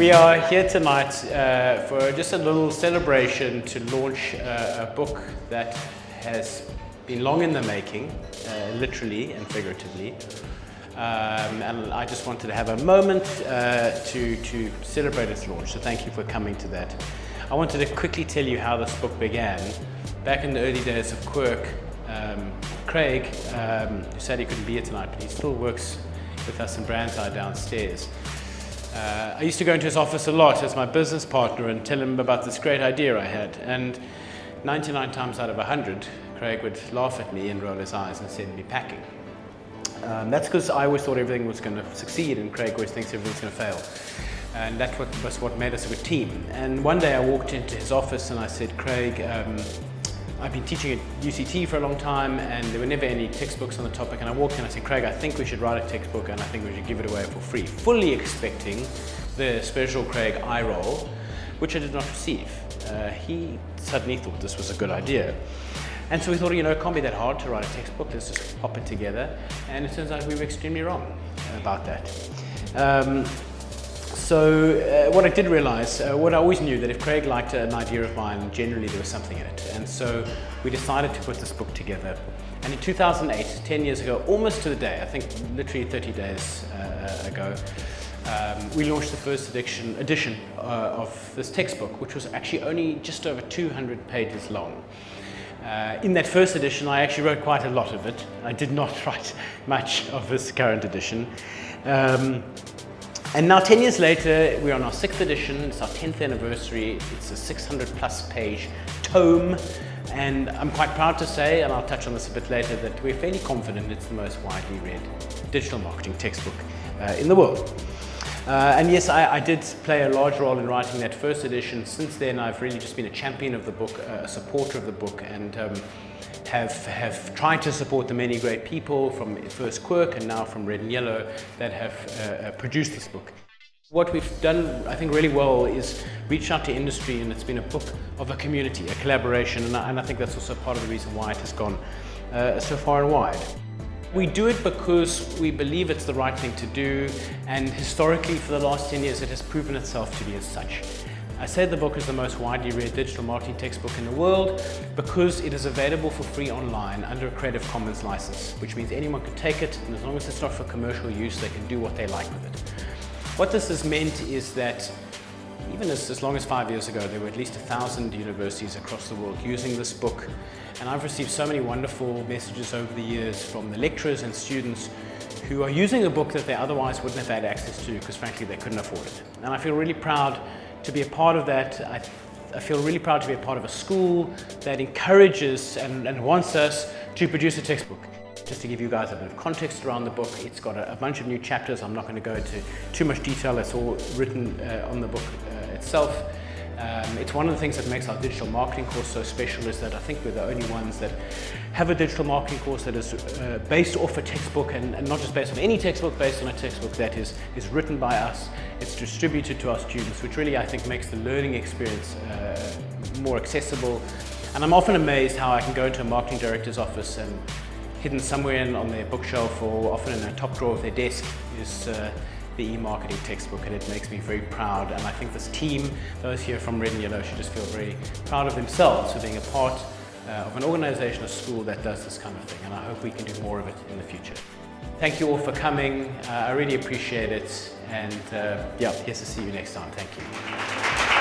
We are here tonight for just a little celebration to launch a book that has been long in the making, literally and figuratively. And I just wanted to have a moment to celebrate its launch, so thank you for coming to that. I wanted to quickly tell you how this book began. Back in the early days of Quirk, Craig, who said he couldn't be here tonight, but he still works with us in Brandside downstairs. I used to go into his office a lot as my business partner and tell him about this great idea I had, and 99 times out of 100, Craig would laugh at me and roll his eyes and send me packing. That's because I always thought everything was going to succeed and Craig always thinks everything's going to fail. And that was what made us a good team. And one day I walked into his office and I said, Craig, I've been teaching at UCT for a long time and there were never any textbooks on the topic, and I walked in and I said, Craig, I think we should write a textbook and I think we should give it away for free, fully expecting the special Craig eye roll, which I did not receive. He suddenly thought this was a good idea. And so we thought, it can't be that hard to write a textbook, let's just pop it together. And it turns out we were extremely wrong about that. So what I did realize, what I always knew, that if Craig liked an idea of mine, generally there was something in it. And so we decided to put this book together. And in 2008, 10 years ago, almost to the day, I think literally 30 days ago, we launched the first edition of this textbook, which was actually only just over 200 pages long. In that first edition, I actually wrote quite a lot of it. I did not write much of this current edition. And now 10 years later, we're on our 6th edition, it's our 10th anniversary, it's a 600 plus page tome, and I'm quite proud to say, and I'll touch on this a bit later, that we're fairly confident it's the most widely read digital marketing textbook in the world. And yes, I did play a large role in writing that first edition. Since then, I've really just been a champion of the book, a supporter of the book, and have tried to support the many great people from first Quirk and now from Red and Yellow that have produced this book. What we've done, I think, really well is reach out to industry, and it's been a book of a community, a collaboration, and I think that's also part of the reason why it has gone so far and wide. We do it because we believe it's the right thing to do, and historically for the last 10 years it has proven itself to be as such. I say the book is the most widely read digital marketing textbook in the world because it is available for free online under a Creative Commons license, which means anyone can take it, and as long as it's not for commercial use, they can do what they like with it. What this has meant is that even as long as 5 years ago, there were at least 1,000 universities across the world using this book. And I've received so many wonderful messages over the years from the lecturers and students who are using a book that they otherwise wouldn't have had access to because frankly they couldn't afford it. And I feel really proud to be a part of that. I feel really proud to be a part of a school that encourages and wants us to produce a textbook. Just to give you guys a bit of context around the book, it's got a bunch of new chapters. I'm not going to go into too much detail, that's all written on the book itself. It's one of the things that makes our digital marketing course so special, is that I think we're the only ones that have a digital marketing course that is based off a textbook, and not just based on any textbook, based on a textbook that is written by us. It's distributed to our students, which really I think makes the learning experience more accessible. And I'm often amazed how I can go into a marketing director's office and hidden somewhere on their bookshelf or often in a top drawer of their desk is the e-marketing textbook, and it makes me very proud. And I think this team, those here from Red and Yellow, should just feel very proud of themselves for being a part of an organization, a school that does this kind of thing, and I hope we can do more of it in the future. Thank you all for coming. I really appreciate it, and yeah, here's to see you next time. Thank you.